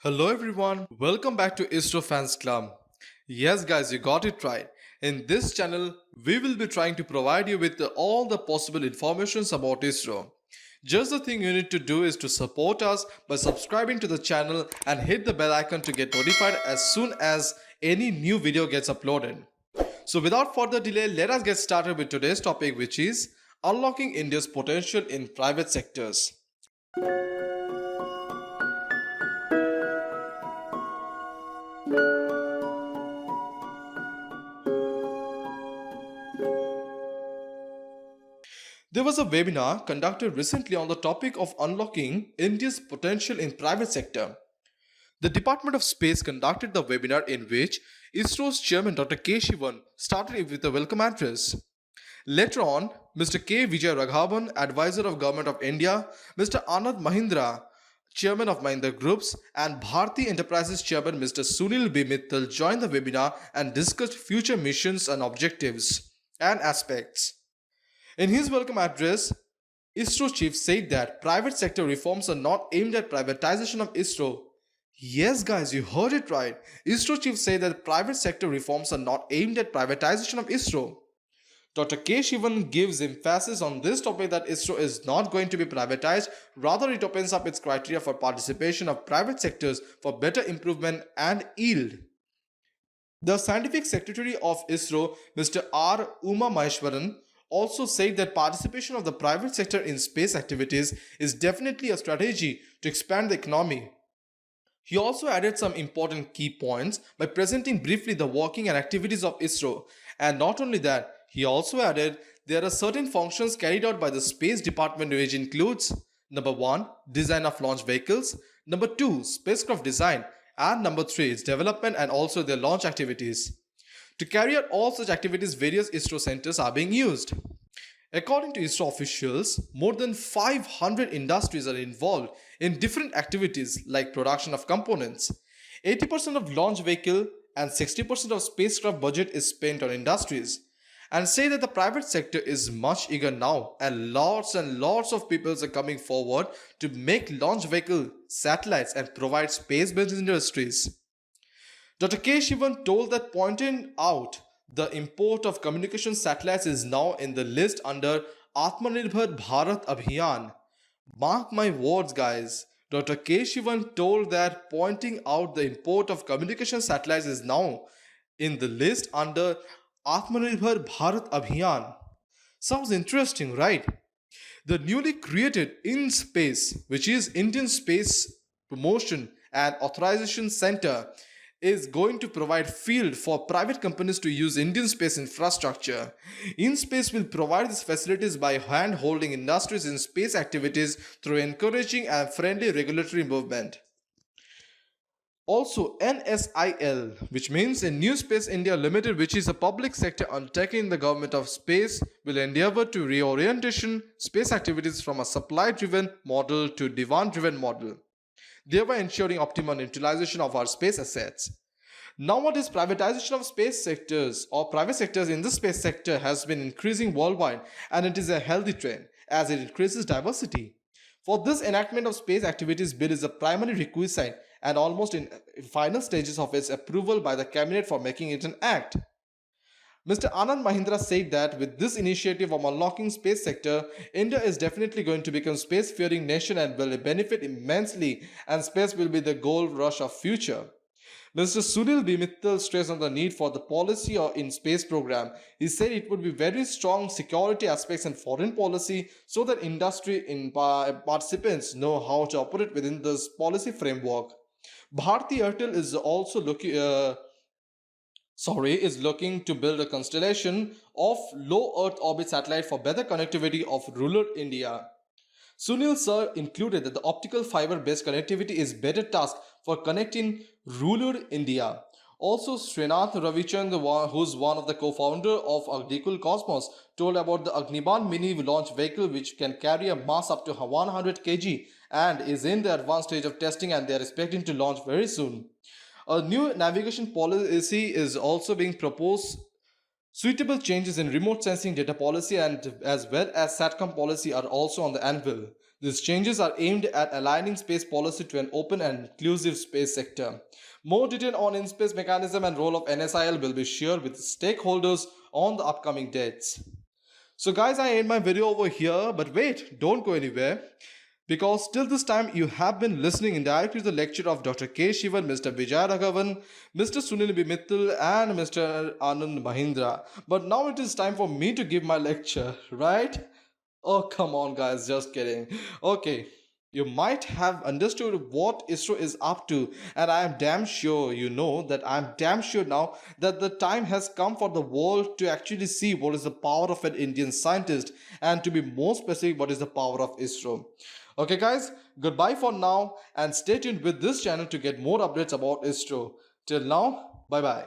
Hello everyone, welcome back to ISRO Fans Club. Yes guys, you got it right. In this channel, we will be trying to provide you with all the possible informations about ISRO. Just the thing you need to do is to support us by subscribing to the channel and hit the bell icon to get notified as soon as any new video gets uploaded. So without further delay, let us get started with today's topic, which is unlocking India's potential in private sectors. There was a webinar conducted recently on the topic of unlocking India's potential in private sector. The Department of Space conducted the webinar in which ISRO's chairman Dr. K. Shivan started it with a welcome address. Later on, Mr. K. Vijay Raghavan, advisor of Government of India, Mr. Anand Mahindra, chairman of Mahindra Groups, and Bharti Enterprises chairman Mr. Sunil B. Mittal joined the webinar and discussed future missions and objectives and aspects. In his welcome address, ISRO chief said that private sector reforms are not aimed at privatization of ISRO. Yes guys, you heard it right. ISRO chief said that private sector reforms are not aimed at privatization of ISRO. Dr. K. Shivan gives emphasis on this topic that ISRO is not going to be privatized, rather it opens up its criteria for participation of private sectors for better improvement and yield. The Scientific Secretary of ISRO, Mr. R. Uma Maheshwaran, also said that participation of the private sector in space activities is definitely a strategy to expand the economy. He also added some important key points by presenting briefly the working and activities of ISRO. And not only that, he also added there are certain functions carried out by the Space Department which includes number 1, design of launch vehicles, number 2, spacecraft design, and number 3 is development and also their launch activities. To carry out all such activities, various ISRO centers are being used. According to ISRO officials, more than 500 industries are involved in different activities like production of components. 80% of launch vehicle and 60% of spacecraft budget is spent on industries. And say that the private sector is much eager now and lots of people are coming forward to make launch vehicle, satellites and provide space-based industries. Dr. K. Shivan told that pointing out the import of communication satellites is now in the list under Atmanirbhar Bharat Abhiyan. Mark my words guys, Dr. K. Shivan told that pointing out the import of communication satellites is now in the list under Atmanirbhar Bharat Abhiyan. Sounds interesting, right? The newly created InSpace, which is Indian Space Promotion and Authorization Center, is going to provide field for private companies to use Indian space infrastructure. InSpace will provide these facilities by hand-holding industries in space activities through encouraging and friendly regulatory movement. Also, NSIL, which means a New Space India Limited, which is a public sector undertaking in the government of space, will endeavor to reorientation space activities from a supply-driven model to demand-driven model, thereby ensuring optimum utilization of our space assets. Nowadays, privatization of space sectors or private sectors in the space sector has been increasing worldwide, and it is a healthy trend as it increases diversity. For this, enactment of space activities bill is a primary requisite and almost in final stages of its approval by the cabinet for making it an act. Mr. Anand Mahindra said that with this initiative of unlocking space sector, India is definitely going to become space-faring nation and will benefit immensely, and space will be the gold rush of future. Mr. Sunil B. Mittal stressed on the need for the policy in space program. He said it would be very strong security aspects and foreign policy so that industry participants know how to operate within this policy framework. Bharti Airtel is also looking to build a constellation of low Earth orbit satellite for better connectivity of rural India. Sunil Sir included that the optical fiber based connectivity is better task for connecting rural India. Also, Srinath Ravichand, who's one of the co-founder of Agnikul Cosmos, told about the Agniban mini launch vehicle which can carry a mass up to 100 kg and is in the advanced stage of testing, and they are expecting to launch very soon. A new navigation policy is also being proposed. Suitable changes in remote sensing data policy and as well as SATCOM policy are also on the anvil. These changes are aimed at aligning space policy to an open and inclusive space sector. More detail on in-space mechanism and role of NSIL will be shared with stakeholders on the upcoming dates. So guys, I end my video over here, but wait, don't go anywhere. Because till this time you have been listening indirectly to the lecture of Dr. K. Shivan, Mr. Vijay Raghavan, Mr. Sunil B. Mittal and Mr. Anand Mahindra. But now it is time for me to give my lecture, right? Oh, come on guys, just kidding. Okay, you might have understood what ISRO is up to, and I am damn sure you know that I am damn sure now that the time has come for the world to actually see what is the power of an Indian scientist, and to be more specific, what is the power of ISRO. Okay guys, goodbye for now and stay tuned with this channel to get more updates about ISRO. Till now, bye bye.